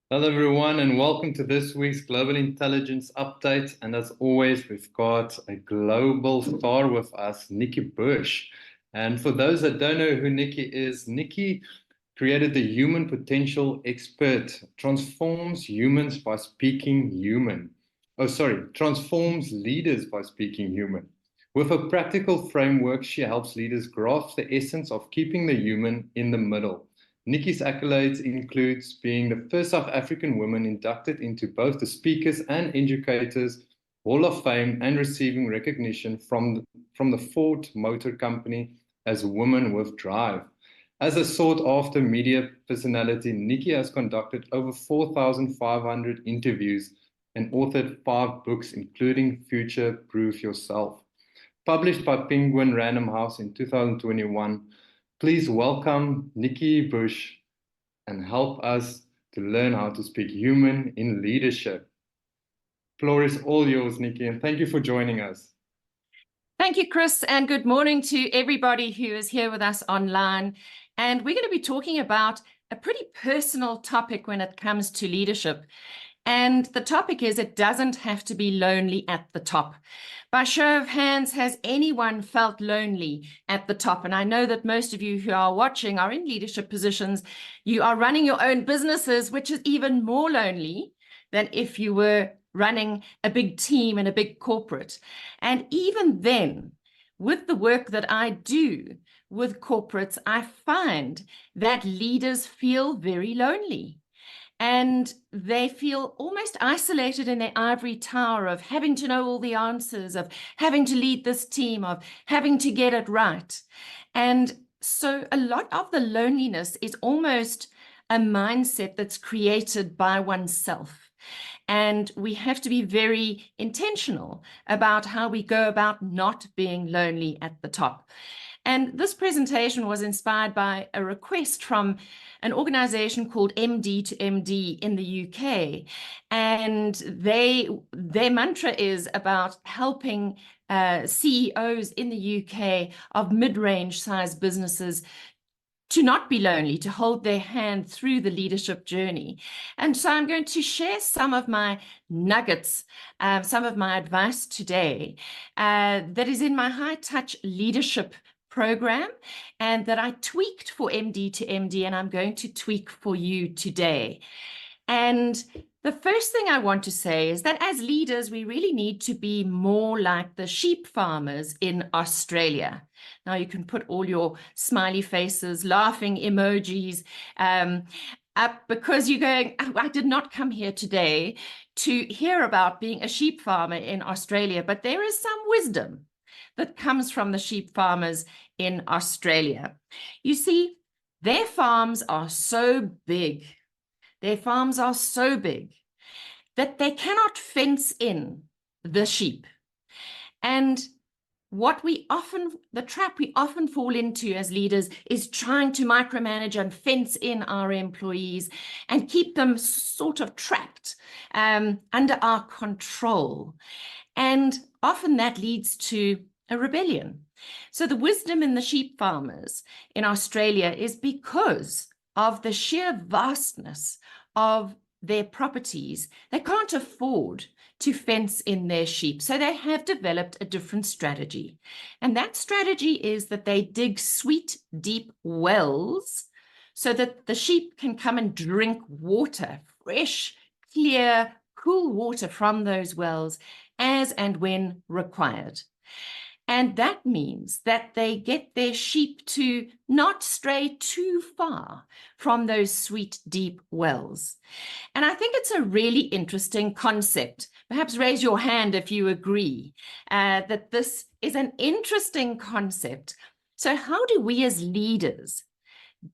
Hello, everyone, and welcome to this week's Global Intelligence Update. And as always, we've got a global star with us, Nikki Bush. And for those that don't know who Nikki is, Nikki created the Human Potential Expert, transforms humans by speaking human. Transforms leaders by speaking human. With a practical framework, she helps leaders grasp the essence of keeping the human in the middle. Nikki's accolades includes being the first South African woman inducted into both the Speakers and Educators Hall of Fame and receiving recognition from the Ford Motor Company as Woman with Drive. As a sought-after media personality, Nikki has conducted over 4,500 interviews and authored 5 books, including Future Proof Yourself. Published by Penguin Random House in 2021, please welcome Nikki Bush and help us to learn how to speak human in leadership. Floor is all yours, Nikki, and thank you for joining us. Thank you, Chris, and good morning to everybody who is here with us online. And we're going to be talking about a pretty personal topic when it comes to leadership. And the topic is, it doesn't have to be lonely at the top. By show of hands, has anyone felt lonely at the top? And I know that most of you who are watching are in leadership positions. You are running your own businesses, which is even more lonely than if you were running a big team and a big corporate. And even then, with the work that I do with corporates, I find that leaders feel very lonely. And they feel almost isolated in their ivory tower of having to know all the answers, of having to lead this team, of having to get it right. And so a lot of the loneliness is almost a mindset that's created by oneself. And we have to be very intentional about how we go about not being lonely at the top. And this presentation was inspired by a request from an organization called MD to MD in the UK. And their mantra is about helping CEOs in the UK of mid-range size businesses to not be lonely, to hold their hand through the leadership journey. And so I'm going to share some of my nuggets, some of my advice today that is in my high touch leadership program and that I tweaked for MD to MD, and I'm going to tweak for you today. And the first thing I want to say is that as leaders, we really need to be more like the sheep farmers in Australia. Now you can put all your smiley faces, laughing emojis up, because you're going, oh, I did not come here today to hear about being a sheep farmer in Australia, but there is some wisdom that comes from the sheep farmers in Australia. You see, their farms are so big. Their farms are so big that they cannot fence in the sheep. And the trap we often fall into as leaders is trying to micromanage and fence in our employees and keep them sort of trapped under our control. And often that leads to a rebellion. So the wisdom in the sheep farmers in Australia is because of the sheer vastness of their properties. They can't afford to fence in their sheep. So they have developed a different strategy. And that strategy is that they dig sweet, deep wells so that the sheep can come and drink water, fresh, clear, cool water from those wells as and when required. And that means that they get their sheep to not stray too far from those sweet, deep wells. And I think it's a really interesting concept. Perhaps raise your hand if you agree that this is an interesting concept. So how do we as leaders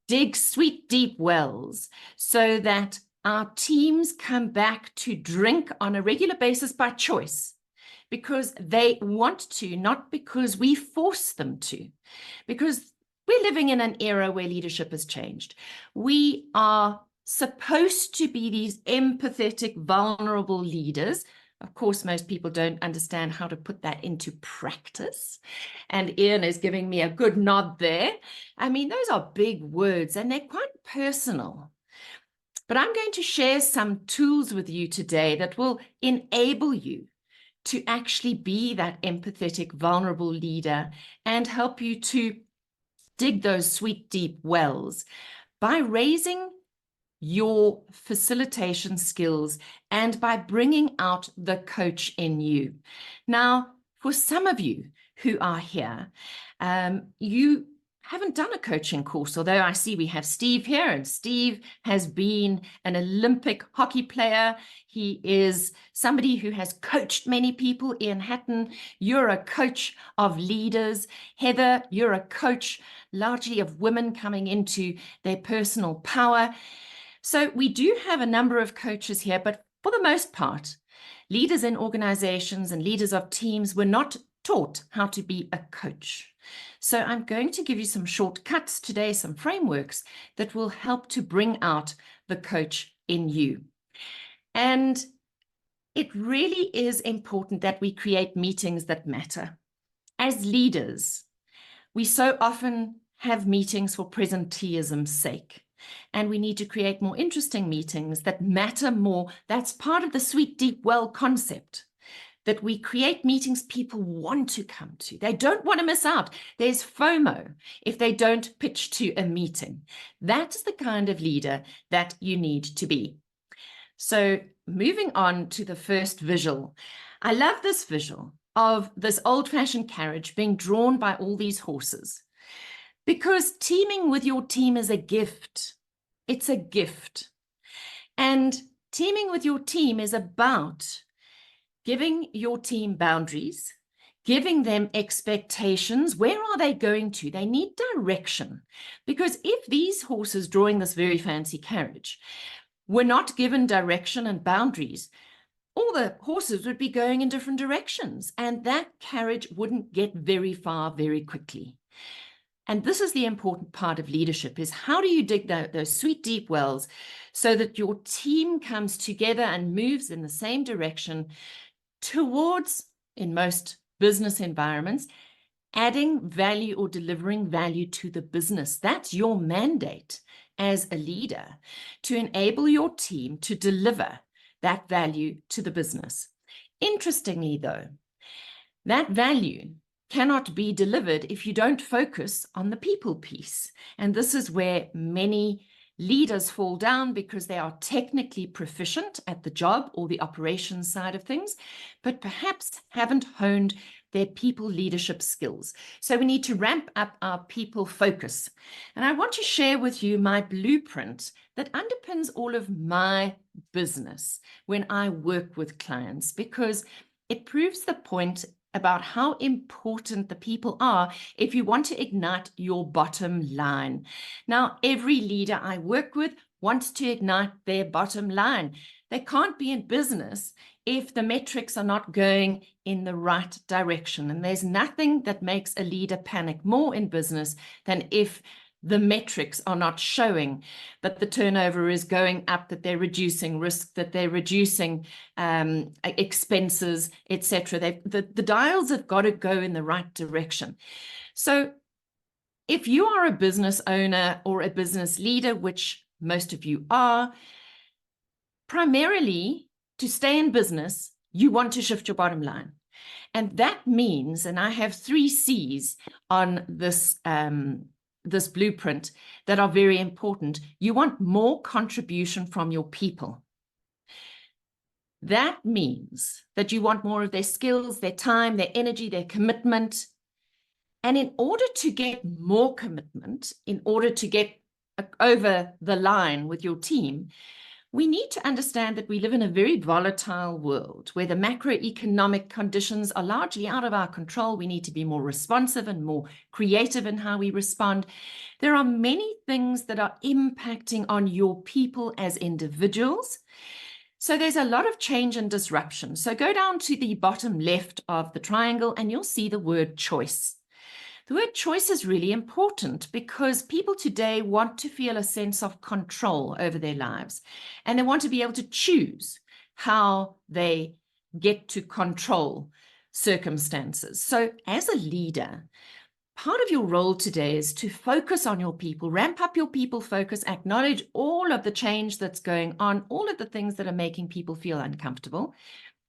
dig sweet, deep wells so that our teams come back to drink on a regular basis by choice? Because they want to, not because we force them to. Because we're living in an era where leadership has changed. We are supposed to be these empathetic, vulnerable leaders. Of course, most people don't understand how to put that into practice. And Ian is giving me a good nod there. I mean, those are big words and they're quite personal. But I'm going to share some tools with you today that will enable you to actually be that empathetic, vulnerable leader and help you to dig those sweet, deep wells by raising your facilitation skills and by bringing out the coach in you. Now, for some of you who are here, you haven't done a coaching course, although I see we have Steve here, and Steve has been an Olympic hockey player. He is somebody who has coached many people. Ian Hatton, you're a coach of leaders. Heather, you're a coach largely of women coming into their personal power. So we do have a number of coaches here, but for the most part, leaders in organizations and leaders of teams were not taught how to be a coach. So I'm going to give you some shortcuts today, some frameworks that will help to bring out the coach in you. And it really is important that we create meetings that matter. As leaders, we so often have meetings for presenteeism's sake. And we need to create more interesting meetings that matter more. That's part of the sweet, deep well concept, that we create meetings people want to come to. They don't want to miss out. There's FOMO if they don't pitch to a meeting. That's the kind of leader that you need to be. So moving on to the first visual. I love this visual of this old-fashioned carriage being drawn by all these horses, because teaming with your team is a gift. It's a gift. And teaming with your team is about giving your team boundaries, giving them expectations. Where are they going to? They need direction. Because if these horses drawing this very fancy carriage were not given direction and boundaries, all the horses would be going in different directions, and that carriage wouldn't get very far very quickly. And this is the important part of leadership, is how do you dig those sweet, deep wells so that your team comes together and moves in the same direction towards, in most business environments, adding value or delivering value to the business. That's your mandate as a leader, to enable your team to deliver that value to the business. Interestingly, though, that value cannot be delivered if you don't focus on the people piece. And this is where many leaders fall down, because they are technically proficient at the job or the operations side of things, but perhaps haven't honed their people leadership skills. So we need to ramp up our people focus. And I want to share with you my blueprint that underpins all of my business when I work with clients, because it proves the point about how important the people are if you want to ignite your bottom line. Now, every leader I work with wants to ignite their bottom line. They can't be in business if the metrics are not going in the right direction. And there's nothing that makes a leader panic more in business than if the metrics are not showing that the turnover is going up, that they're reducing risk, that they're reducing expenses, etc. The dials have got to go in the right direction. So if you are a business owner or a business leader, which most of you are, primarily to stay in business, you want to shift your bottom line. And that means, and I have 3 C's on this this blueprint that are very important. You want more contribution from your people. That means that you want more of their skills, their time, their energy, their commitment. And in order to get more commitment, in order to get over the line with your team, we need to understand that we live in a very volatile world where the macroeconomic conditions are largely out of our control. We need to be more responsive and more creative in how we respond. There are many things that are impacting on your people as individuals. So there's a lot of change and disruption. So go down to the bottom left of the triangle and you'll see the word choice. The word choice is really important because people today want to feel a sense of control over their lives, and they want to be able to choose how they get to control circumstances. So as a leader, part of your role today is to focus on your people, ramp up your people focus, acknowledge all of the change that's going on, all of the things that are making people feel uncomfortable,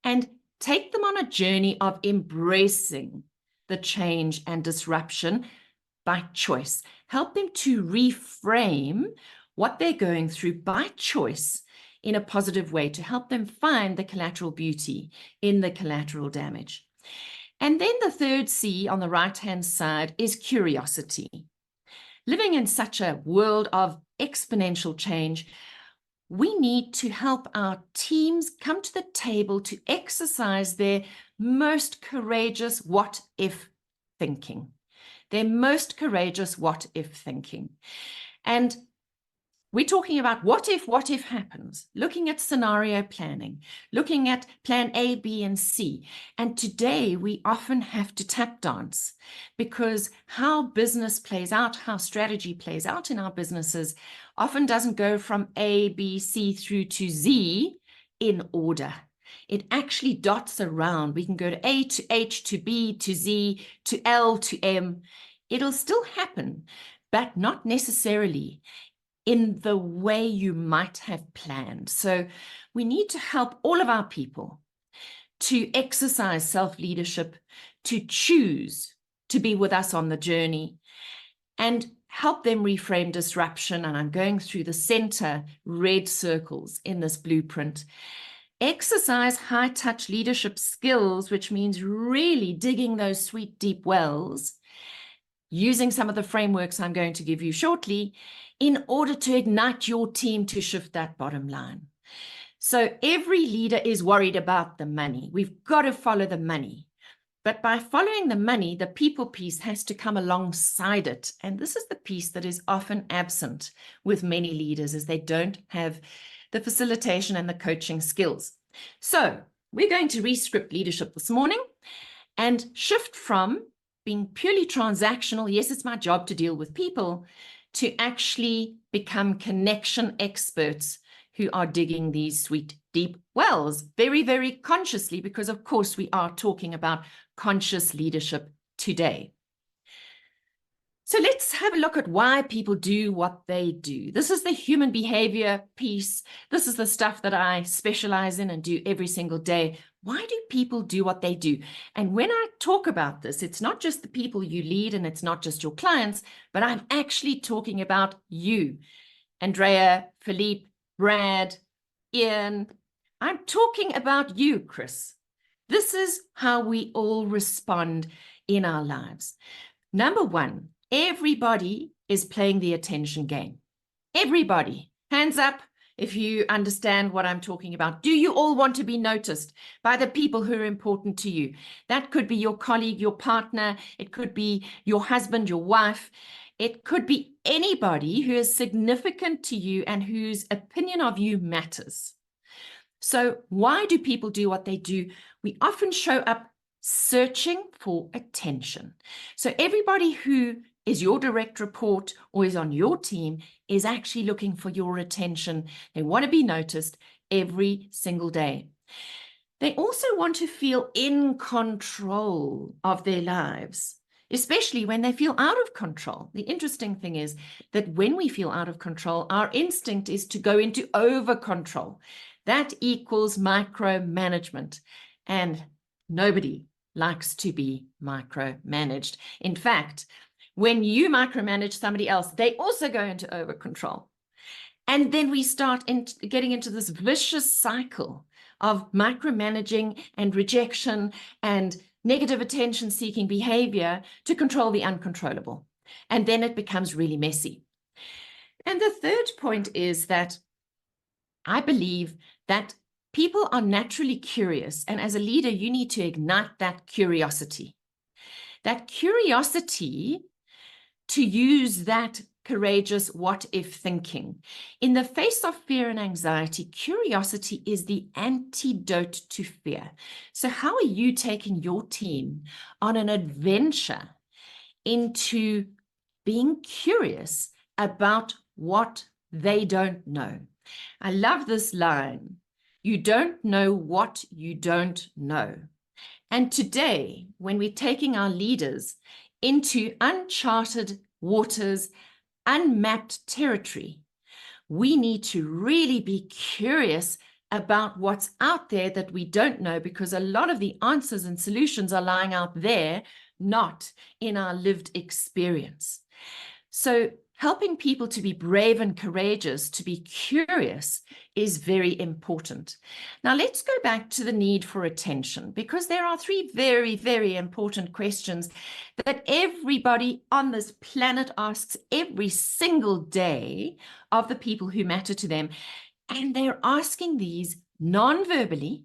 and take them on a journey of embracing the change and disruption by choice. Help them to reframe what they're going through by choice in a positive way to help them find the collateral beauty in the collateral damage. And then the third C on the right-hand side is curiosity. Living in such a world of exponential change, we need to help our teams come to the table to exercise their most courageous what-if thinking. Their most courageous what-if thinking. And we're talking about what if happens, looking at scenario planning, looking at plan A, B, and C. And today we often have to tap dance because how business plays out, how strategy plays out in our businesses often doesn't go from A, B, C through to Z in order. It actually dots around. We can go to A to H to B to Z to L to M. It'll still happen, but not necessarily in the way you might have planned. So we need to help all of our people to exercise self-leadership, to choose to be with us on the journey, and help them reframe disruption. And I'm going through the center red circles in this blueprint. Exercise high-touch leadership skills, which means really digging those sweet, deep wells, using some of the frameworks I'm going to give you shortly, in order to ignite your team to shift that bottom line. So every leader is worried about the money. We've got to follow the money. But by following the money, the people piece has to come alongside it. And this is the piece that is often absent with many leaders, as they don't have the facilitation and the coaching skills. So we're going to re-script leadership this morning and shift from being purely transactional, yes, it's my job to deal with people, to actually become connection experts who are digging these sweet, deep wells very, very consciously, because of course we are talking about conscious leadership today. So let's have a look at why people do what they do. This is the human behavior piece. This is the stuff that I specialize in and do every single day. Why do people do what they do? And when I talk about this, it's not just the people you lead and it's not just your clients, but I'm actually talking about you, Andrea, Philippe, Brad, Ian. I'm talking about you, Chris. This is how we all respond in our lives. Number one, everybody is playing the attention game. Everybody. Hands up if you understand what I'm talking about. Do you all want to be noticed by the people who are important to you? That could be your colleague, your partner. It could be your husband, your wife. It could be anybody who is significant to you and whose opinion of you matters. So why do people do what they do? We often show up searching for attention. So everybody who is your direct report or is on your team is actually looking for your attention. They want to be noticed every single day. They also want to feel in control of their lives, especially when they feel out of control. The interesting thing is that when we feel out of control, our instinct is to go into over control. That equals micromanagement. And nobody likes to be micromanaged. In fact, when you micromanage somebody else, they also go into over control. And then we start getting into this vicious cycle of micromanaging and rejection and negative attention-seeking behavior to control the uncontrollable. And then it becomes really messy. And the third point is that I believe that people are naturally curious. And as a leader, you need to ignite that curiosity. That curiosity to use that courageous what-if thinking. In the face of fear and anxiety, curiosity is the antidote to fear. So how are you taking your team on an adventure into being curious about what they don't know? I love this line. You don't know what you don't know. And today, when we're taking our leaders into uncharted waters, unmapped territory. We need to really be curious about what's out there that we don't know, because a lot of the answers and solutions are lying out there, not in our lived experience. So helping people to be brave and courageous, to be curious, is very important. Now let's go back to the need for attention, because there are three very, very important questions that everybody on this planet asks every single day of the people who matter to them. And they're asking these non-verbally,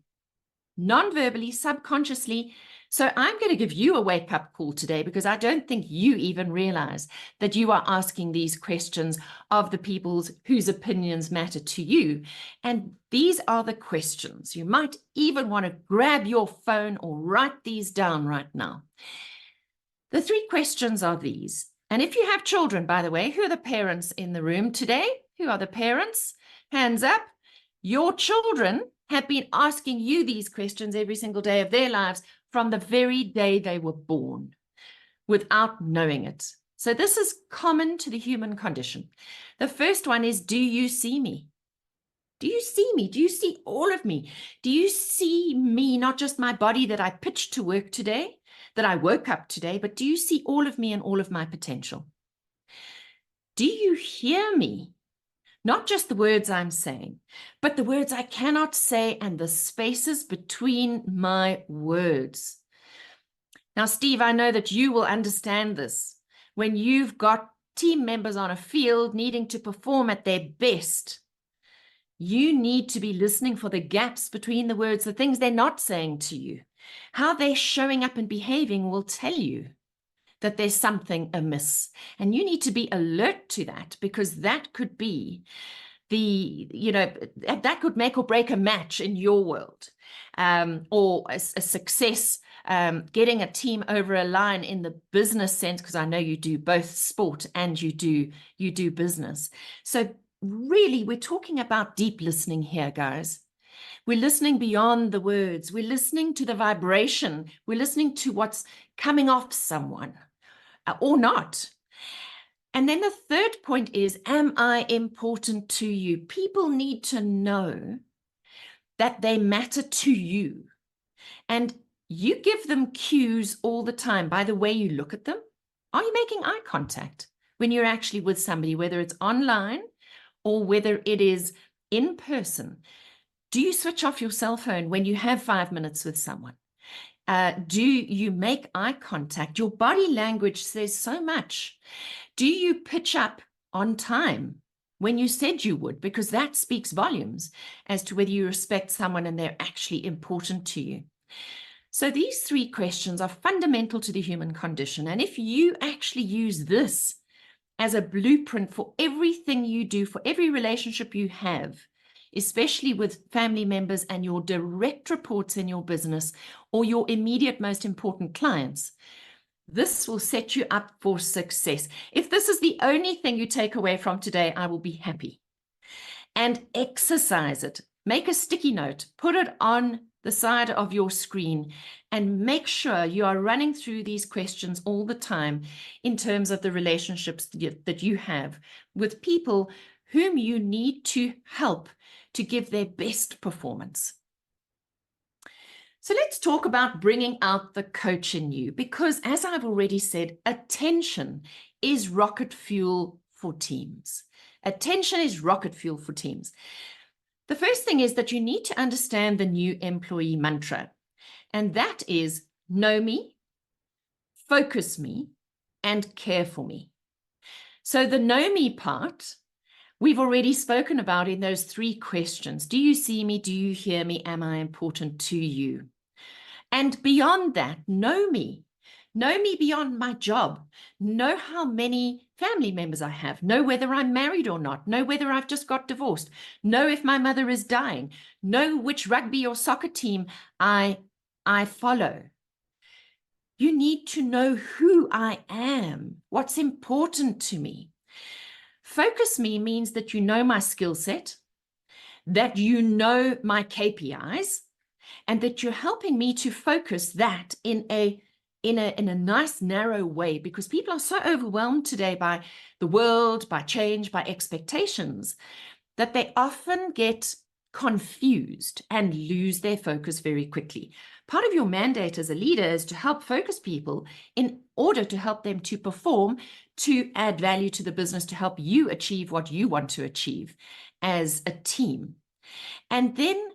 subconsciously. So I'm going to give you a wake-up call today, because I don't think you even realize that you are asking these questions of the people whose opinions matter to you. And these are the questions. You might even want to grab your phone or write these down right now. The three questions are these. And if you have children, by the way, who are the parents in the room today? Who are the parents? Hands up. Your children have been asking you these questions every single day of their lives from the very day they were born, without knowing it. So this is common to the human condition. The first one is, do you see me? Do you see me? Do you see all of me? Do you see me, not just my body that I pitched to work today, that I woke up today, but do you see all of me and all of my potential? Do you hear me? Not just the words I'm saying, but the words I cannot say and the spaces between my words. Now, Steve, I know that you will understand this. When you've got team members on a field needing to perform at their best, you need to be listening for the gaps between the words, the things they're not saying to you. How they're showing up and behaving will tell you that there's something amiss. And you need to be alert to that, because that could be that could make or break a match in your world, or a success, getting a team over a line in the business sense, because I know you do both sport and you do business. So really, we're talking about deep listening here, guys. We're listening beyond the words. We're listening to the vibration. We're listening to what's coming off someone, or not. And then the third point is, am I important to you? People need to know that they matter to you. And you give them cues all the time by the way you look at them. Are you making eye contact when you're actually with somebody, whether it's online or whether it is in person? Do you switch off your cell phone when you have 5 minutes with someone? Do you make eye contact? Your body language says so much. Do you pitch up on time when you said you would? Because that speaks volumes as to whether you respect someone and they're actually important to you. So these three questions are fundamental to the human condition. And if you actually use this as a blueprint for everything you do, for every relationship you have, especially with family members and your direct reports in your business or your immediate most important clients, this will set you up for success. If this is the only thing you take away from today, I will be happy. And exercise it. Make a sticky note, put it on the side of your screen, and make sure you are running through these questions all the time in terms of the relationships that you have with people whom you need to help to give their best performance. So let's talk about bringing out the coach in you, because as I've already said, attention is rocket fuel for teams. Attention is rocket fuel for teams. The first thing is that you need to understand the new employee mantra, and that is know me, focus me, and care for me. So the know me part, we've already spoken about in those three questions. Do you see me? Do you hear me? Am I important to you? And beyond that, know me. Know me beyond my job. Know how many family members I have. Know whether I'm married or not. Know whether I've just got divorced. Know if my mother is dying. Know which rugby or soccer team I follow. You need to know who I am, what's important to me. Focus me means that you know my skill set, that you know my KPIs, and that you're helping me to focus that in a in a nice, narrow way, because people are so overwhelmed today by the world, by change, by expectations, that they often get confused and lose their focus very quickly. Part of your mandate as a leader is to help focus people in order to help them to perform, to add value to the business, to help you achieve what you want to achieve as a team. And then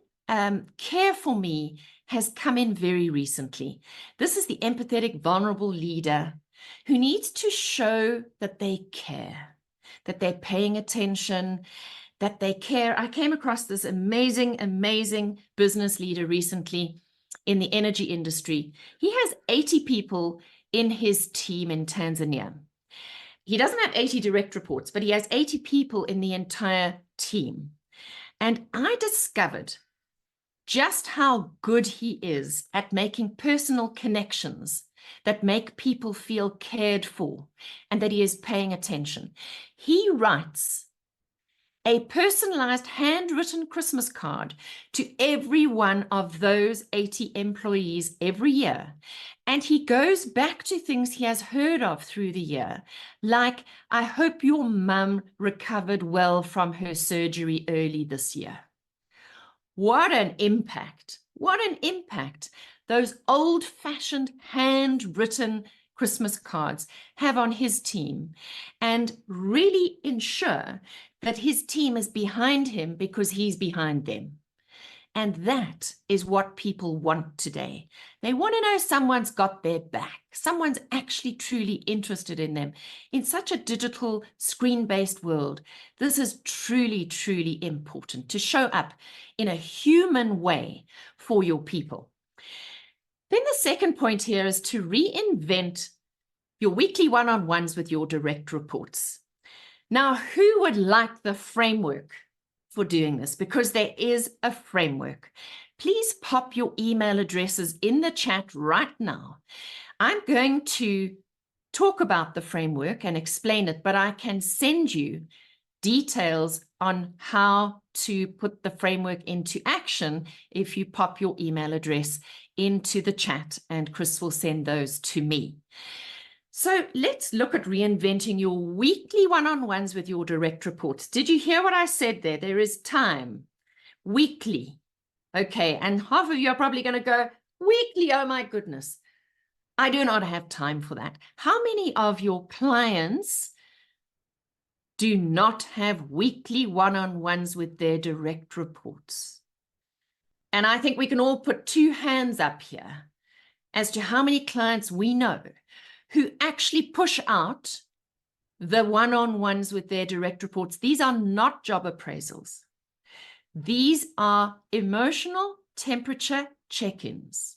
care for me has come in very recently. This is the empathetic, vulnerable leader who needs to show that they care, that they're paying attention, that they care. I came across this amazing, amazing business leader recently in the energy industry. He has 80 people in his team in Tanzania. He doesn't have 80 direct reports, but he has 80 people in the entire team. And I discovered just how good he is at making personal connections that make people feel cared for and that he is paying attention. He writes a personalized handwritten Christmas card to every one of those 80 employees every year. And he goes back to things he has heard of through the year, like, I hope your mum recovered well from her surgery early this year. What an impact. What an impact those old-fashioned handwritten Christmas cards have on his team, and really ensure that his team is behind him because he's behind them. And that is what people want today. They want to know someone's got their back. Someone's actually truly interested in them. In such a digital, screen-based world, this is truly, truly important to show up in a human way for your people. Then the second point here is to reinvent your weekly one-on-ones with your direct reports. Now, who would like the framework for doing this? Because there is a framework. Please pop your email addresses in the chat right now. I'm going to talk about the framework and explain it, but I can send you details on how to put the framework into action if you pop your email address into the chat, and Chris will send those to me. So let's look at reinventing your weekly one-on-ones with your direct reports. Did you hear what I said there? There is time, weekly. Okay, and half of you are probably going to go, weekly, oh my goodness. I do not have time for that. How many of your clients do not have weekly one-on-ones with their direct reports? And I think we can all put two hands up here as to how many clients we know who actually push out the one-on-ones with their direct reports. These are not job appraisals. These are emotional temperature check-ins.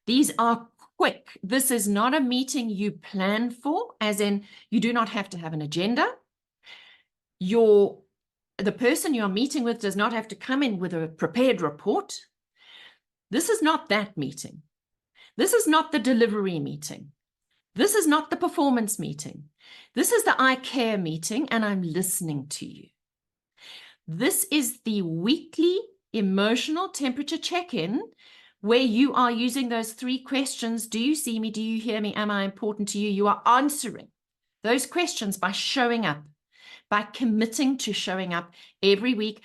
These are quick. This is not a meeting you plan for, as in you do not have to have an agenda. The person you're meeting with does not have to come in with a prepared report. This is not that meeting. This is not the delivery meeting. This is not the performance meeting. This is the I care meeting, and I'm listening to you. This is the weekly emotional temperature check-in where you are using those 3 questions. Do you see me? Do you hear me? Am I important to you? You are answering those questions by showing up, by committing to showing up every week.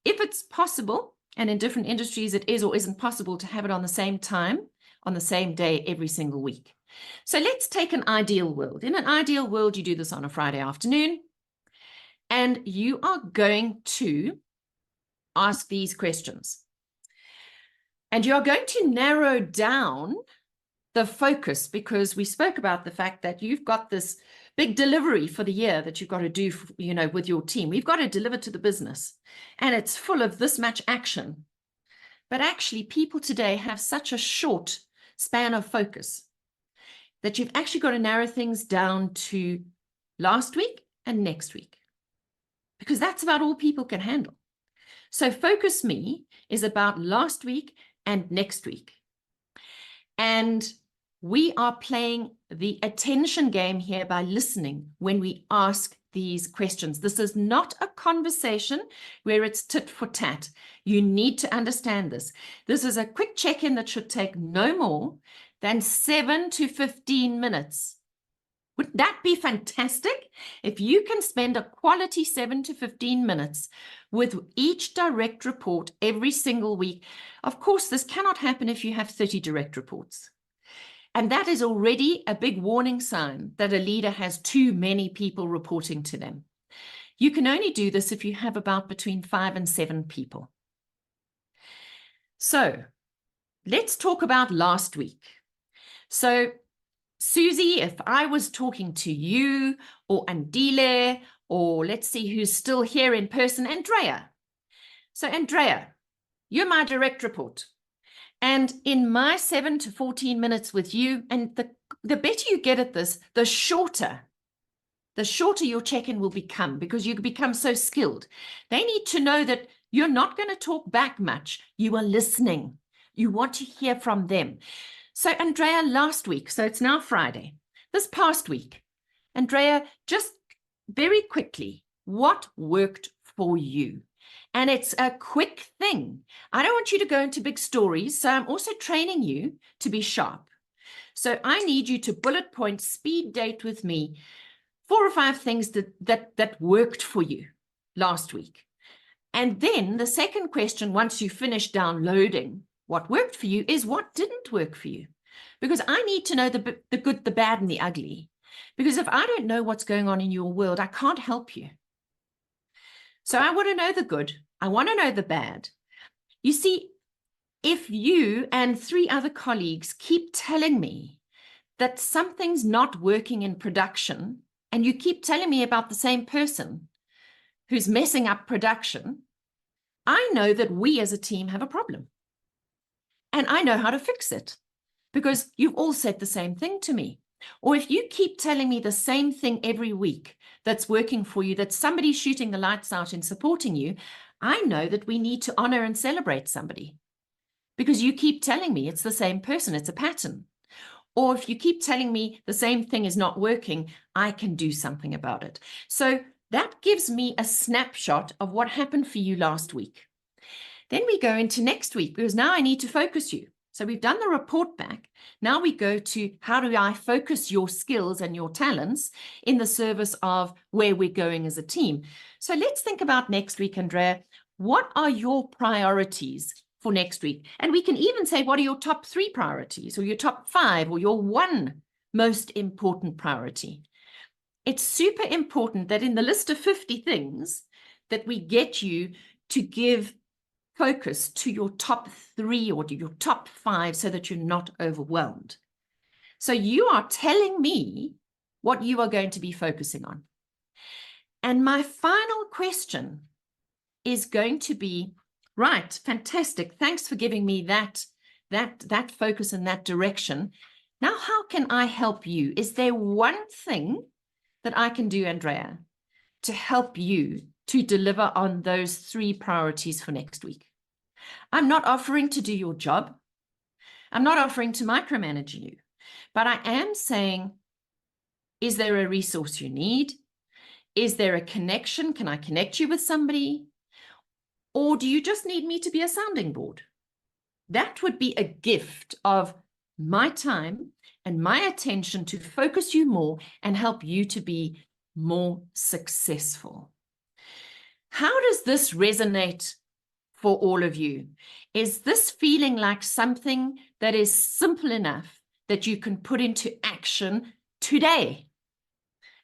If it's possible, and in different industries it is or isn't possible to have it on the same time, on the same day, every single week. So let's take an ideal world. In an ideal world, you do this on a Friday afternoon, and you are going to ask these questions. And you are going to narrow down the focus, because we spoke about the fact that you've got this big delivery for the year that you've got to do, with your team. We've got to deliver to the business, and it's full of this much action. But actually, people today have such a short span of focus that you've actually got to narrow things down to last week and next week, because that's about all people can handle. So Focus Me is about last week and next week. And we are playing the attention game here by listening when we ask these questions. This is not a conversation where it's tit for tat. You need to understand this. This is a quick check-in that should take no more than 7 to 15 minutes. Wouldn't that be fantastic? If you can spend a quality 7 to 15 minutes with each direct report every single week. Of course, this cannot happen if you have 30 direct reports. And that is already a big warning sign that a leader has too many people reporting to them. You can only do this if you have about between 5 and 7 people. So let's talk about last week. So Susie, if I was talking to you or Andile, or let's see who's still here in person, Andrea. So Andrea, you're my direct report. And in my 7 to 14 minutes with you, and the better you get at this, the shorter your check-in will become, because you become so skilled. They need to know that you're not going to talk back much. You are listening. You want to hear from them. So Andrea, last week, so it's now Friday, this past week, Andrea, just very quickly, what worked for you? And it's a quick thing. I don't want you to go into big stories, so I'm also training you to be sharp. So I need you to bullet point, speed date with me 4 or 5 things that worked for you last week. And then the second question, once you finish downloading what worked for you, is what didn't work for you. Because I need to know the good, the bad, and the ugly. Because if I don't know what's going on in your world, I can't help you. So I want to know the good. I want to know the bad. You see, if you and 3 other colleagues keep telling me that something's not working in production, and you keep telling me about the same person who's messing up production, I know that we as a team have a problem. And I know how to fix it, because you've all said the same thing to me. Or if you keep telling me the same thing every week that's working for you, that somebody's shooting the lights out and supporting you, I know that we need to honor and celebrate somebody, because you keep telling me it's the same person, it's a pattern. Or if you keep telling me the same thing is not working, I can do something about it. So that gives me a snapshot of what happened for you last week. Then we go into next week, because now I need to focus you. So we've done the report back. Now we go to how do I focus your skills and your talents in the service of where we're going as a team. So let's think about next week, Andrea. What are your priorities for next week? And we can even say, what are your top 3 priorities, or your top 5, or your 1 most important priority? It's super important that in the list of 50 things that we get you to give focus to your top 3 or to your top 5, so that you're not overwhelmed. So you are telling me what you are going to be focusing on. And my final question is going to be, right, fantastic. Thanks for giving me that focus and that direction. Now, how can I help you? Is there one thing that I can do, Andrea, to help you to deliver on those 3 priorities for next week? I'm not offering to do your job. I'm not offering to micromanage you, but I am saying, is there a resource you need? Is there a connection? Can I connect you with somebody? Or do you just need me to be a sounding board? That would be a gift of my time and my attention to focus you more and help you to be more successful. How does this resonate for all of you? Is this feeling like something that is simple enough that you can put into action today?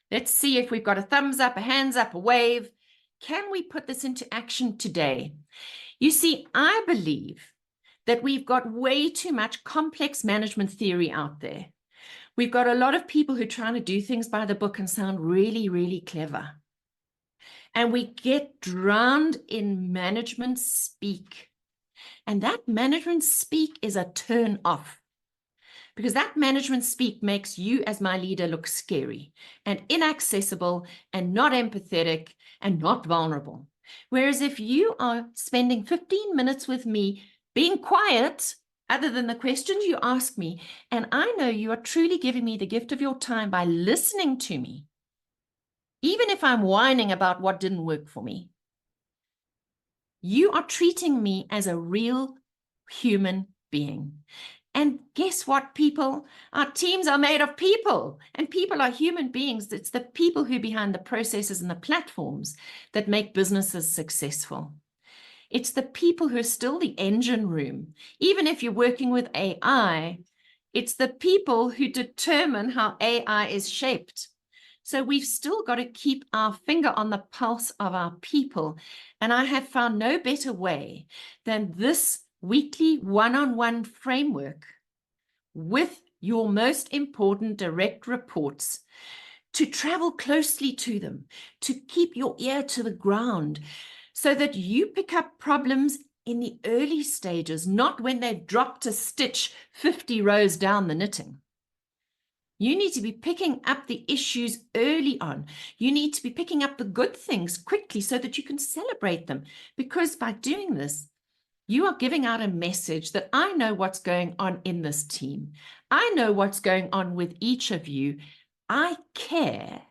Let's see if we've got a thumbs up, a hands up, a wave. Can we put this into action today? You see, I believe that we've got way too much complex management theory out there. We've got a lot of people who are trying to do things by the book and sound really, really clever. And we get drowned in management speak. And that management speak is a turn off, because that management speak makes you as my leader look scary and inaccessible and not empathetic and not vulnerable. Whereas if you are spending 15 minutes with me being quiet, other than the questions you ask me, and I know you are truly giving me the gift of your time by listening to me, even if I'm whining about what didn't work for me, you are treating me as a real human being. And guess what, people? Our teams are made of people, and people are human beings. It's the people who are behind the processes and the platforms that make businesses successful. It's the people who are still the engine room. Even if you're working with AI, it's the people who determine how AI is shaped. So we've still got to keep our finger on the pulse of our people. And I have found no better way than this weekly one-on-one framework with your most important direct reports, to travel closely to them, to keep your ear to the ground so that you pick up problems in the early stages, not when they've dropped a stitch 50 rows down the knitting. You need to be picking up the issues early on. You need to be picking up the good things quickly so that you can celebrate them. Because by doing this, you are giving out a message that I know what's going on in this team. I know what's going on with each of you. I care,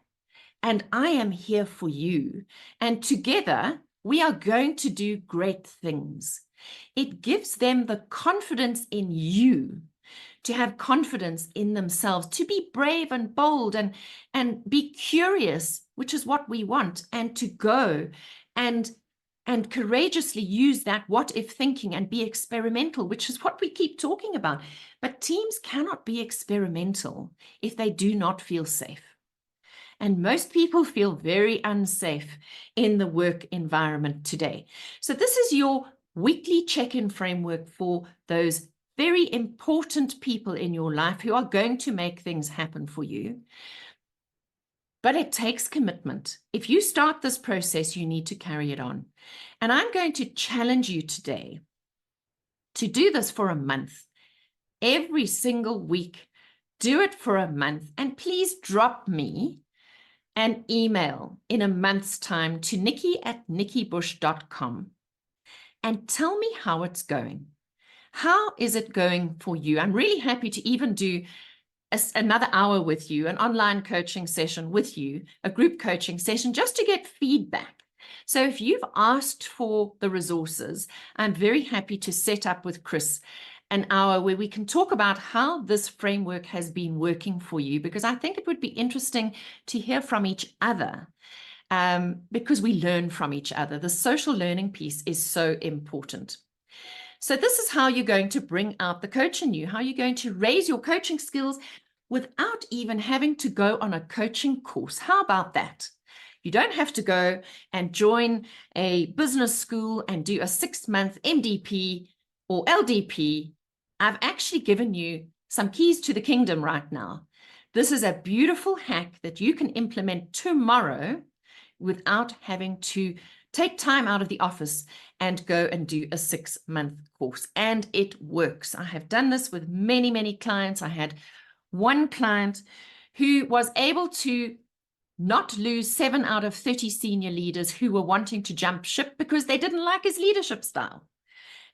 and I am here for you. And together, we are going to do great things. It gives them the confidence in you, to have confidence in themselves, to be brave and bold and be curious, which is what we want, and to go and courageously use that what-if thinking and be experimental, which is what we keep talking about. But teams cannot be experimental if they do not feel safe. And most people feel very unsafe in the work environment today. So this is your weekly check-in framework for those very important people in your life who are going to make things happen for you. But it takes commitment. If you start this process, you need to carry it on. And I'm going to challenge you today to do this for a month. Every single week, do it for a month. And please drop me an email in a month's time to nikki@nikkibush.com and tell me how it's going. How is it going for you? I'm really happy to even do another hour with you, an online coaching session with you, a group coaching session, just to get feedback. So if you've asked for the resources, I'm very happy to set up with Chris an hour where we can talk about how this framework has been working for you, because I think it would be interesting to hear from each other, because we learn from each other. The social learning piece is so important. So this is how you're going to bring out the coach in you, how you're going to raise your coaching skills without even having to go on a coaching course. How about that? You don't have to go and join a business school and do a 6-month MDP or LDP. I've actually given you some keys to the kingdom right now. This is a beautiful hack that you can implement tomorrow without having to take time out of the office and go and do a 6-month course. And it works. I have done this with many, many clients. I had one client who was able to not lose 7 out of 30 senior leaders who were wanting to jump ship because they didn't like his leadership style.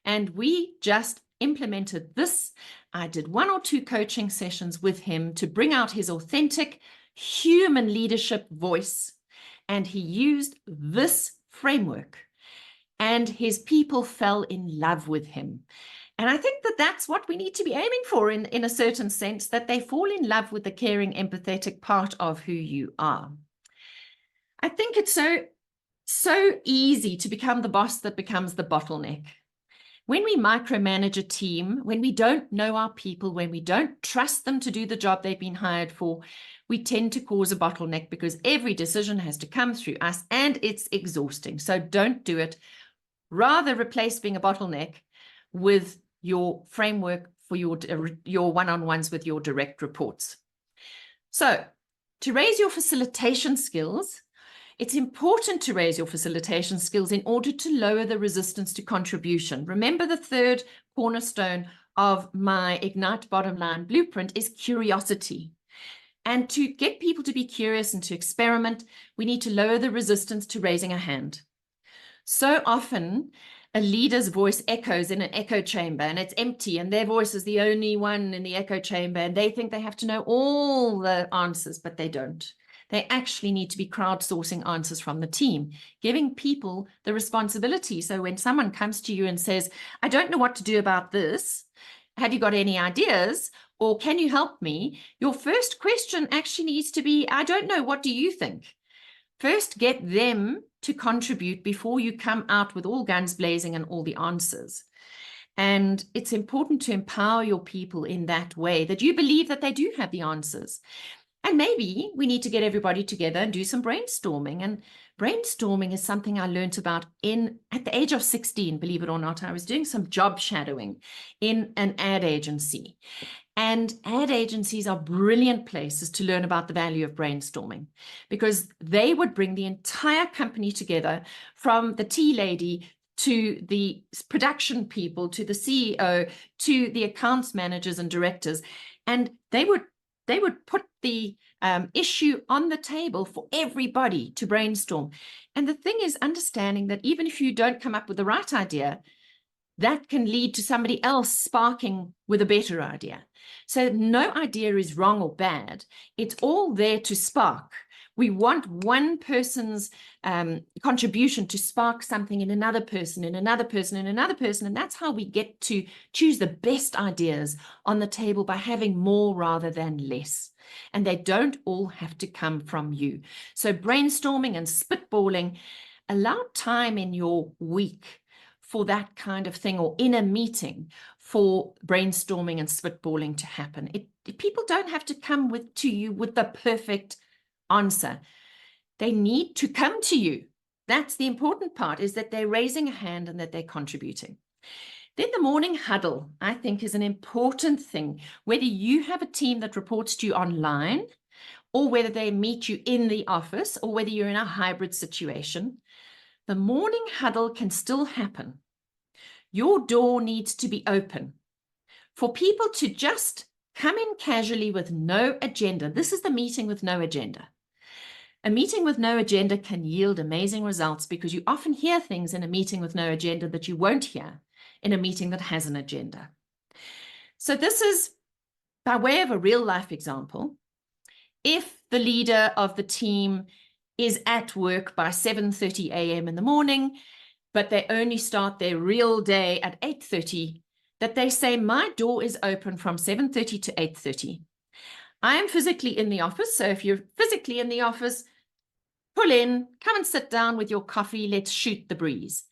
And we just implemented this. I did 1 or 2 coaching sessions with him to bring out his authentic human leadership voice. And he used this framework, and his people fell in love with him. And I think that that's what we need to be aiming for in a certain sense, that they fall in love with the caring, empathetic part of who you are. I think it's so easy to become the boss that becomes the bottleneck. When we micromanage a team, when we don't know our people, when we don't trust them to do the job they've been hired for, we tend to cause a bottleneck because every decision has to come through us and it's exhausting. So don't do it. Rather replace being a bottleneck with your framework for your one-on-ones with your direct reports. So to raise your facilitation skills, it's important to raise your facilitation skills in order to lower the resistance to contribution. Remember, the third cornerstone of my Ignite Bottom Line Blueprint is curiosity. And to get people to be curious and to experiment, we need to lower the resistance to raising a hand. So often, a leader's voice echoes in an echo chamber and it's empty, and their voice is the only one in the echo chamber, and they think they have to know all the answers, but they don't. They actually need to be crowdsourcing answers from the team, giving people the responsibility. So when someone comes to you and says, I don't know what to do about this, have you got any ideas? Or can you help me? Your first question actually needs to be, I don't know, what do you think? First, get them to contribute before you come out with all guns blazing and all the answers. And it's important to empower your people in that way, that you believe that they do have the answers. And maybe we need to get everybody together and do some brainstorming. And brainstorming is something I learned about at the age of 16, believe it or not. I was doing some job shadowing in an ad agency. And ad agencies are brilliant places to learn about the value of brainstorming, because they would bring the entire company together, from the tea lady to the production people, to the CEO, to the accounts managers and directors. And they would put the issue on the table for everybody to brainstorm. And the thing is, understanding that even if you don't come up with the right idea, that can lead to somebody else sparking with a better idea. So no idea is wrong or bad. It's all there to spark. We want one person's contribution to spark something in another person, in another person, in another person. And that's how we get to choose the best ideas on the table, by having more rather than less. And they don't all have to come from you. So brainstorming and spitballing, allow time in your week for that kind of thing, or in a meeting for brainstorming and spitballing to happen. People don't have to come to you with the perfect answer. They need to come to you. That's the important part, is that they're raising a hand and that they're contributing. Then the morning huddle, I think, is an important thing. Whether you have a team that reports to you online, or whether they meet you in the office, or whether you're in a hybrid situation, the morning huddle can still happen. Your door needs to be open for people to just come in casually with no agenda. This is the meeting with no agenda. A meeting with no agenda can yield amazing results, because you often hear things in a meeting with no agenda that you won't hear in a meeting that has an agenda. So this is by way of a real life example. If the leader of the team is at work by 7:30 a.m. in the morning, but they only start their real day at 8:30, that they say, my door is open from 7:30 to 8:30. I am physically in the office. So if you're physically in the office, pull in, come and sit down with your coffee. Let's shoot the breeze.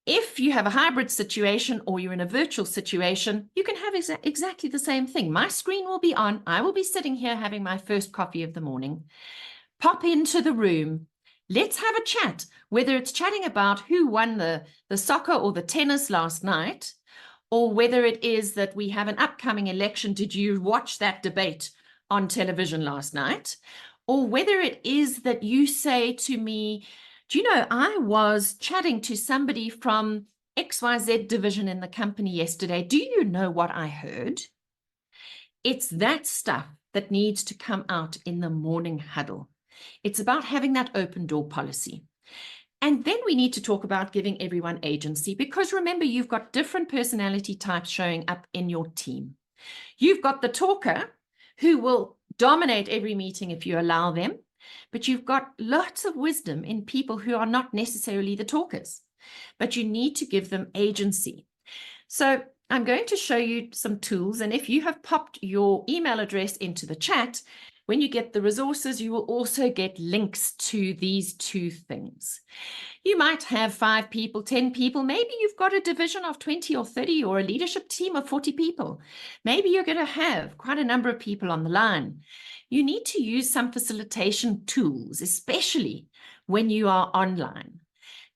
If you have a hybrid situation, or you're in a virtual situation, you can have exactly the same thing. My screen will be on. I will be sitting here having my first coffee of the morning. Pop into the room. Let's have a chat, whether it's chatting about who won the soccer or the tennis last night, or whether it is that we have an upcoming election. Did you watch that debate on television last night? Or whether it is that you say to me, do you know, I was chatting to somebody from XYZ division in the company yesterday. Do you know what I heard? It's that stuff that needs to come out in the morning huddle. It's about having that open door policy. And then we need to talk about giving everyone agency, because remember, you've got different personality types showing up in your team. You've got the talker who will dominate every meeting if you allow them, but you've got lots of wisdom in people who are not necessarily the talkers, but you need to give them agency. So I'm going to show you some tools. And if you have popped your email address into the chat, when you get the resources, you will also get links to these two things. You might have 5 people, 10 people. Maybe you've got a division of 20 or 30, or a leadership team of 40 people. Maybe you're going to have quite a number of people on the line. You need to use some facilitation tools, especially when you are online,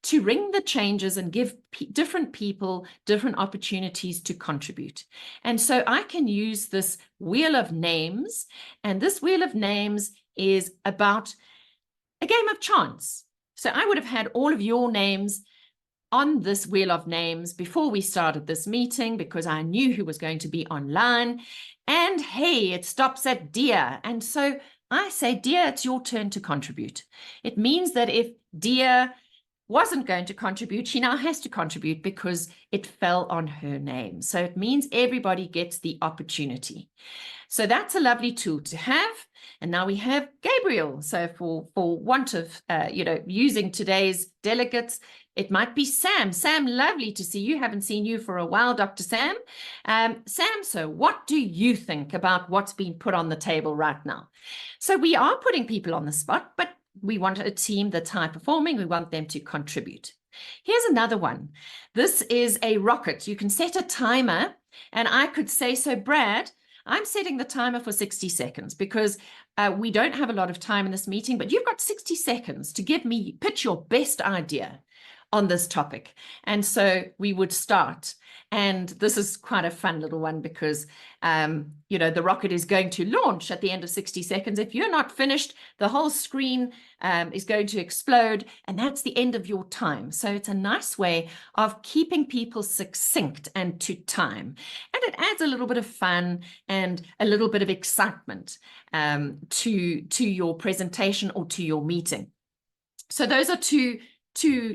to ring the changes and give different people different opportunities to contribute. And so I can use this wheel of names, and this wheel of names is about a game of chance. So I would have had all of your names on this wheel of names before we started this meeting, because I knew who was going to be online. And hey, it stops at Dia. And so I say, Dia, it's your turn to contribute. It means that if Dia wasn't going to contribute, she now has to contribute because it fell on her name. So it means everybody gets the opportunity. So that's a lovely tool to have. And now we have Gabriel. So for want of, using today's delegates, It might be Sam. Sam, lovely to see you. Haven't seen you for a while, Dr. Sam. Sam, so what do you think about what's been put on the table right now? So we are putting people on the spot, but we want a team that's high performing. We want them to contribute. Here's another one. This is a rocket. You can set a timer, and I could say, so Brad, I'm setting the timer for 60 seconds because we don't have a lot of time in this meeting, but you've got 60 seconds to pitch your best idea on this topic. And so we would start. And this is quite a fun little one because, the rocket is going to launch at the end of 60 seconds. If you're not finished, the whole screen is going to explode, and that's the end of your time. So it's a nice way of keeping people succinct and to time. And it adds a little bit of fun and a little bit of excitement to your presentation or to your meeting. So those are two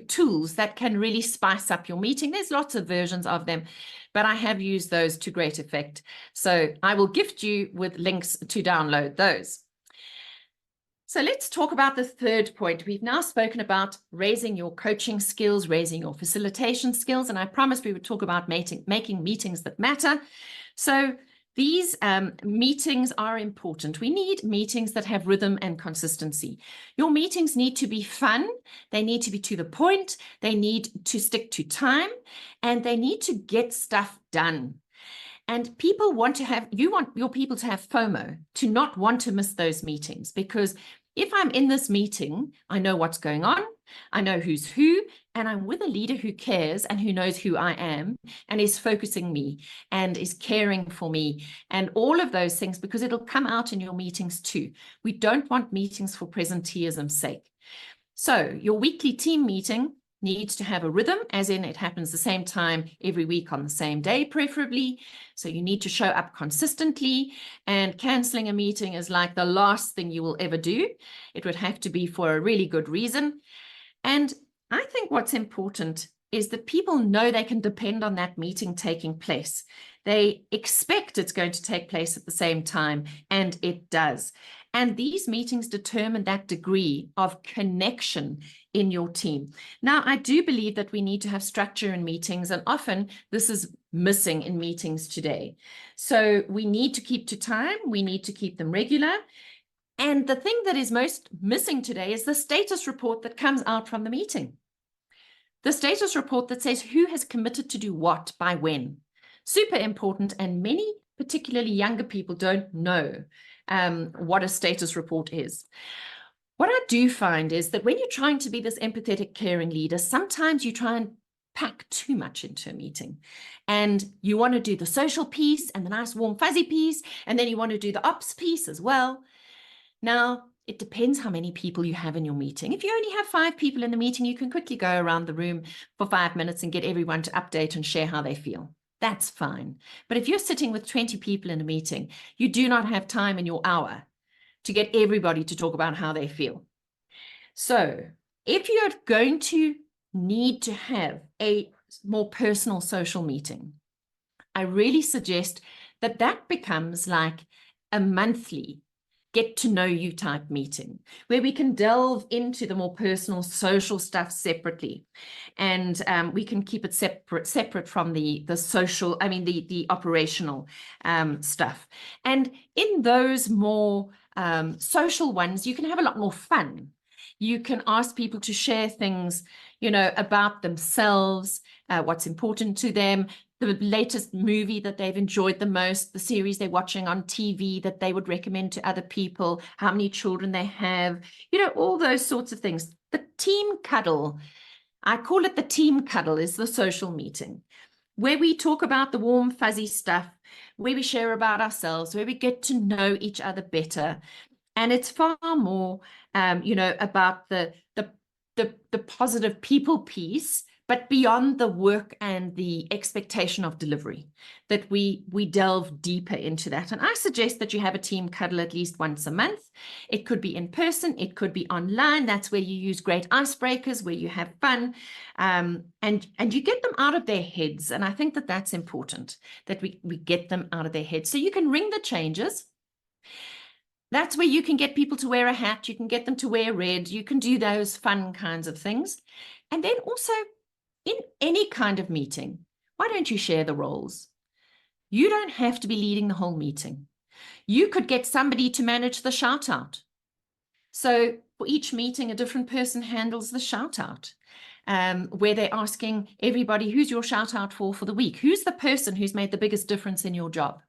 tools that can really spice up your meeting. There's lots of versions of them, but I have used those to great effect. So I will gift you with links to download those. So let's talk about the third point. We've now spoken about raising your coaching skills, raising your facilitation skills, and I promised we would talk about making meetings that matter. So these meetings are important. We need meetings that have rhythm and consistency. Your meetings need to be fun. They need to be to the point. They need to stick to time, and they need to get stuff done. And you want your people to have FOMO, to not want to miss those meetings, because if I'm in this meeting, I know what's going on, I know who's who, and I'm with a leader who cares and who knows who I am and is focusing me and is caring for me and all of those things, because it'll come out in your meetings too. We don't want meetings for presenteeism's sake. So your weekly team meeting needs to have a rhythm, as in it happens the same time every week on the same day, preferably. So you need to show up consistently, and canceling a meeting is like the last thing you will ever do. It would have to be for a really good reason. And I think what's important is that people know they can depend on that meeting taking place. They expect it's going to take place at the same time, and it does. And these meetings determine that degree of connection in your team. Now, I do believe that we need to have structure in meetings, and often this is missing in meetings today. So we need to keep to time. We need to keep them regular. And the thing that is most missing today is the status report that comes out from the meeting. The status report that says who has committed to do what by when. Super important, and many, particularly younger people, don't know what a status report is. What I do find is that when you're trying to be this empathetic, caring leader, sometimes you try and pack too much into a meeting, and you want to do the social piece and the nice warm fuzzy piece, and then you want to do the ops piece as well. Now, it depends how many people you have in your meeting. If you only have 5 people in the meeting, you can quickly go around the room for 5 minutes and get everyone to update and share how they feel. That's fine. But if you're sitting with 20 people in a meeting, you do not have time in your hour to get everybody to talk about how they feel. So if you're going to need to have a more personal social meeting, I really suggest that that becomes like a monthly get to know you type meeting, where we can delve into the more personal social stuff separately. And we can keep it separate from the social, the operational stuff. And in those more social ones, you can have a lot more fun. You can ask people to share things, about themselves, what's important to them, the latest movie that they've enjoyed the most, the series they're watching on TV that they would recommend to other people, how many children they have, all those sorts of things. The team cuddle, I call it the team cuddle, is the social meeting, where we talk about the warm, fuzzy stuff, where we share about ourselves, where we get to know each other better. And it's far more, about the positive people piece, but beyond the work and the expectation of delivery, that we delve deeper into that. And I suggest that you have a team cuddle at least once a month. It could be in person, it could be online. That's where you use great icebreakers, where you have fun, and you get them out of their heads. And I think that that's important, that we get them out of their heads. So you can ring the changes. That's where you can get people to wear a hat. You can get them to wear red. You can do those fun kinds of things. And then also in any kind of meeting, why don't you share the roles? You don't have to be leading the whole meeting. You could get somebody to manage the shout out. So for each meeting, a different person handles the shout out, where they're asking everybody, who's your shout out for the week? Who's the person who's made the biggest difference in your job?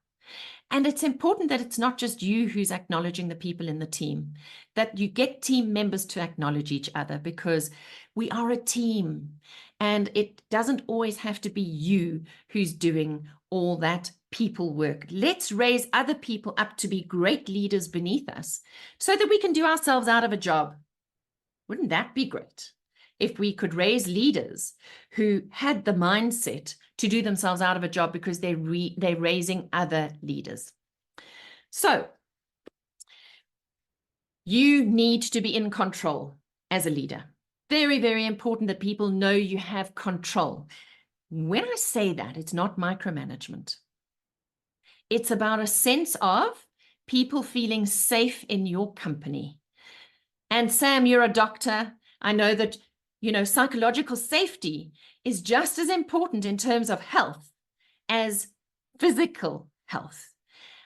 And it's important that it's not just you who's acknowledging the people in the team, that you get team members to acknowledge each other, because we are a team and it doesn't always have to be you who's doing all that people work. Let's raise other people up to be great leaders beneath us so that we can do ourselves out of a job. Wouldn't that be great? If we could raise leaders who had the mindset to do themselves out of a job because they're raising other leaders. So you need to be in control as a leader. Very, very important that people know you have control. When I say that, it's not micromanagement. It's about a sense of people feeling safe in your company. And Sam, you're a doctor. I know that, psychological safety is just as important in terms of health as physical health.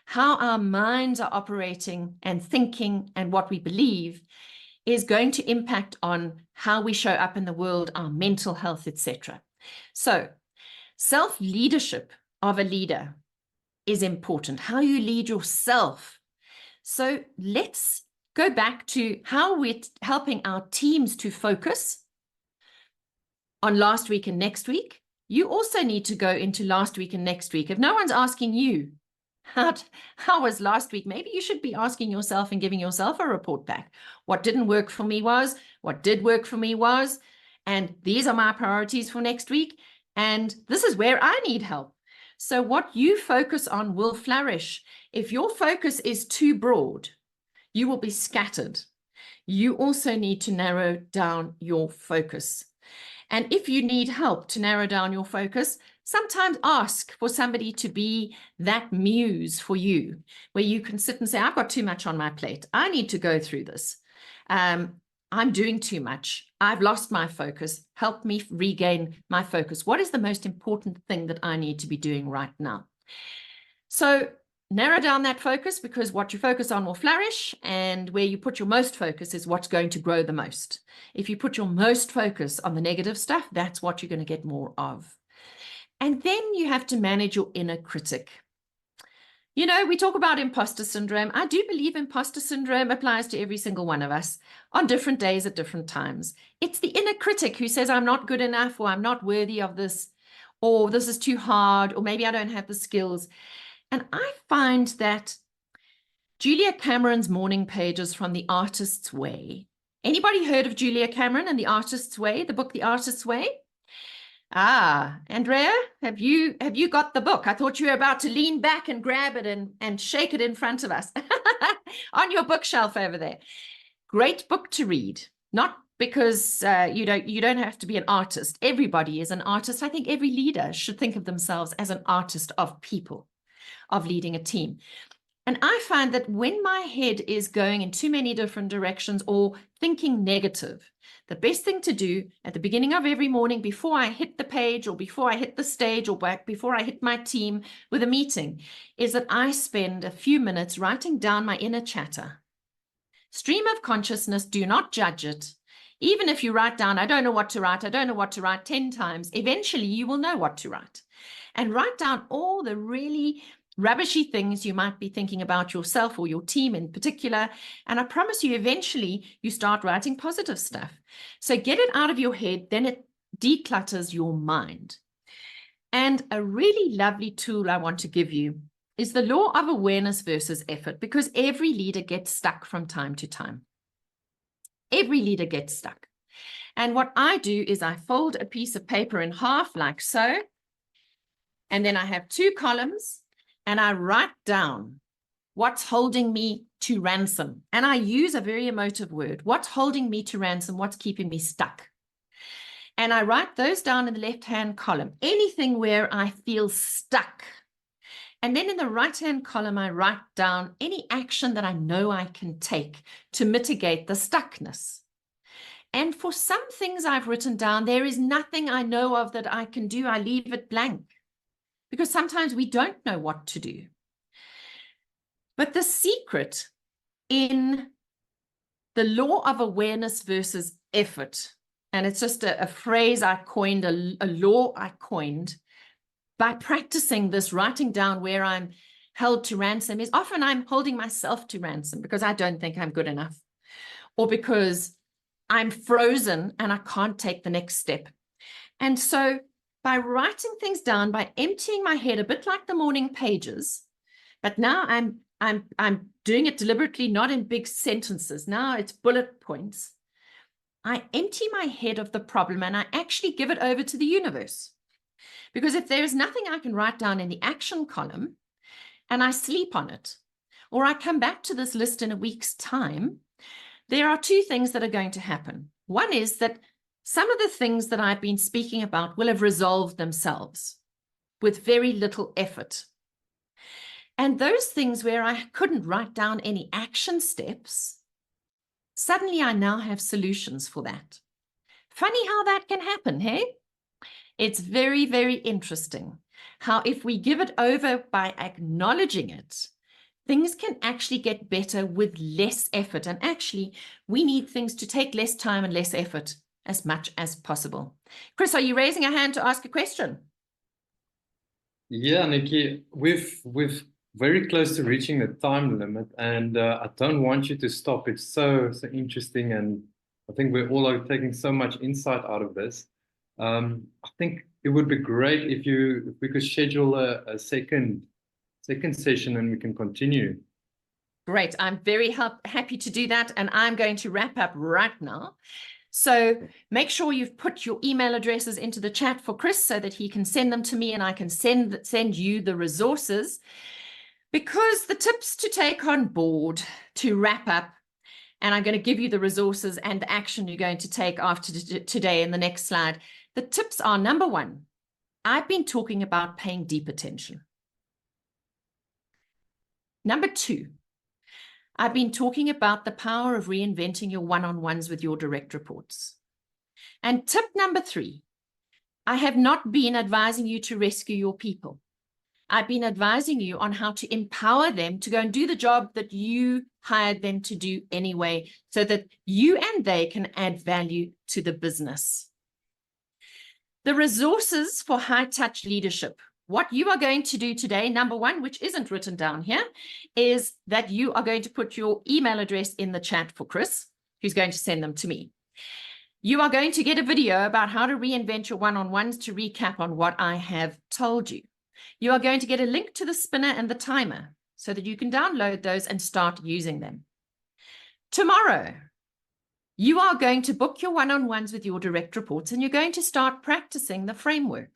How our minds are operating and thinking and what we believe is going to impact on how we show up in the world, our mental health, etc. So self-leadership of a leader is important. How you lead yourself. So let's go back to how we're helping our teams to focus on last week and next week. You also need to go into last week and next week. If no one's asking you, how was last week? Maybe you should be asking yourself and giving yourself a report back. What didn't work for me was, what did work for me was, and these are my priorities for next week. And this is where I need help. So what you focus on will flourish. If your focus is too broad, you will be scattered. You also need to narrow down your focus. And if you need help to narrow down your focus, sometimes ask for somebody to be that muse for you, where you can sit and say, I've got too much on my plate. I need to go through this. I'm doing too much. I've lost my focus. Help me regain my focus. What is the most important thing that I need to be doing right now? So narrow down that focus, because what you focus on will flourish, and where you put your most focus is what's going to grow the most. If you put your most focus on the negative stuff, that's what you're going to get more of. And then you have to manage your inner critic. We talk about imposter syndrome. I do believe imposter syndrome applies to every single one of us on different days at different times. It's the inner critic who says, I'm not good enough, or I'm not worthy of this, or this is too hard, or maybe I don't have the skills. And I find that Julia Cameron's morning pages from The Artist's Way. Anybody heard of Julia Cameron and The Artist's Way, the book The Artist's Way? Ah, Andrea, have you got the book? I thought you were about to lean back and grab it and shake it in front of us on your bookshelf over there. Great book to read, not because you don't have to be an artist. Everybody is an artist. I think every leader should think of themselves as an artist of people, of leading a team. And I find that when my head is going in too many different directions or thinking negative, the best thing to do at the beginning of every morning, before I hit the page or before I hit the stage or before I hit my team with a meeting, is that I spend a few minutes writing down my inner chatter. Stream of consciousness, do not judge it. Even if you write down, I don't know what to write 10 times, eventually you will know what to write. And write down all the really rubbishy things you might be thinking about yourself or your team in particular. And I promise you, eventually you start writing positive stuff. So get it out of your head, then it declutters your mind. And a really lovely tool I want to give you is the law of awareness versus effort, because every leader gets stuck from time to time. Every leader gets stuck. And what I do is I fold a piece of paper in half like so. And then I have two columns. And I write down what's holding me to ransom. And I use a very emotive word. What's holding me to ransom? What's keeping me stuck? And I write those down in the left-hand column. Anything where I feel stuck. And then in the right-hand column, I write down any action that I know I can take to mitigate the stuckness. And for some things I've written down, there is nothing I know of that I can do. I leave it blank because sometimes we don't know what to do. But the secret in the law of awareness versus effort, and it's just a phrase I coined, a law I coined by practicing this, writing down where I'm held to ransom, is often I'm holding myself to ransom because I don't think I'm good enough, or because I'm frozen and I can't take the next step. And so by writing things down, by emptying my head, a bit like the morning pages, but now I'm doing it deliberately, not in big sentences. Now it's bullet points. I empty my head of the problem and I actually give it over to the universe. Because if there is nothing I can write down in the action column and I sleep on it, or I come back to this list in a week's time, there are two things that are going to happen. One is that some of the things that I've been speaking about will have resolved themselves with very little effort. And those things where I couldn't write down any action steps, suddenly I now have solutions for that. Funny how that can happen, hey? It's very, very interesting how if we give it over by acknowledging it, things can actually get better with less effort. And actually, we need things to take less time and less effort as much as possible. Chris, are you raising a hand to ask a question? Yeah, Nikki, we've very close to reaching the time limit, and I don't want you to stop. It's so interesting, and I think we're all are taking so much insight out of this. I think it would be great if we could schedule a second session and we can continue. Great. I'm very happy to do that. And I'm going to wrap up right now. So make sure you've put your email addresses into the chat for Chris so that he can send them to me and I can send you the resources. Because the tips to take on board to wrap up, and I'm going to give you the resources and the action you're going to take after today in the next slide. The tips are, number one, I've been talking about paying deep attention. Number two, I've been talking about the power of reinventing your one-on-ones with your direct reports. And tip number three, I have not been advising you to rescue your people. I've been advising you on how to empower them to go and do the job that you hired them to do anyway, so that you and they can add value to the business. The resources for high-touch leadership. What you are going to do today, number one, which isn't written down here, is that you are going to put your email address in the chat for Chris, who's going to send them to me. You are going to get a video about how to reinvent your one-on-ones to recap on what I have told you. You are going to get a link to the spinner and the timer so that you can download those and start using them. Tomorrow, you are going to book your one-on-ones with your direct reports and you're going to start practicing the framework.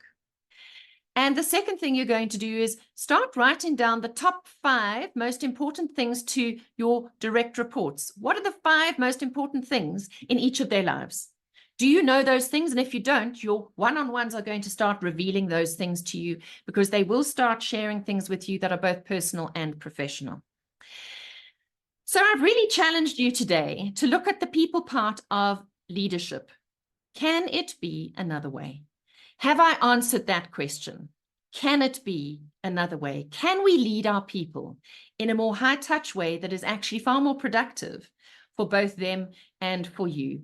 And the second thing you're going to do is start writing down the top 5 most important things to your direct reports. What are the 5 most important things in each of their lives? Do you know those things? And if you don't, your one-on-ones are going to start revealing those things to you because they will start sharing things with you that are both personal and professional. So I've really challenged you today to look at the people part of leadership. Can it be another way? Have I answered that question? Can it be another way? Can we lead our people in a more high-touch way that is actually far more productive for both them and for you?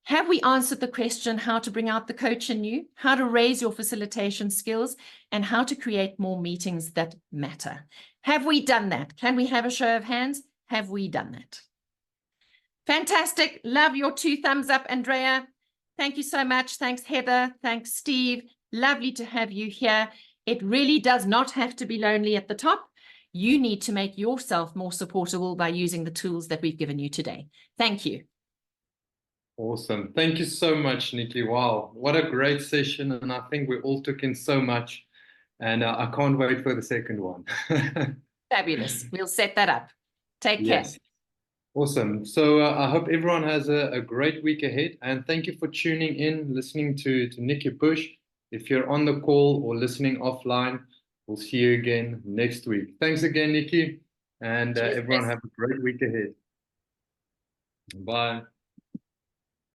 Have we answered the question how to bring out the coach in you, how to raise your facilitation skills, and how to create more meetings that matter? Have we done that? Can we have a show of hands? Have we done that? Fantastic. Love your 2 thumbs up, Andrea. Thank you so much. Thanks, Heather. Thanks, Steve. Lovely to have you here. It really does not have to be lonely at the top. You need to make yourself more supportable by using the tools that we've given you today. Thank you. Awesome. Thank you so much, Nikki. Wow, what a great session. And I think we all took in so much. And I can't wait for the second one. Fabulous. We'll set that up. Take care. Yes. Awesome. So I hope everyone has a great week ahead. And thank you for tuning in, listening to Nikki Bush. If you're on the call or listening offline, we'll see you again next week. Thanks again, Nikki. And everyone have a great week ahead. Bye.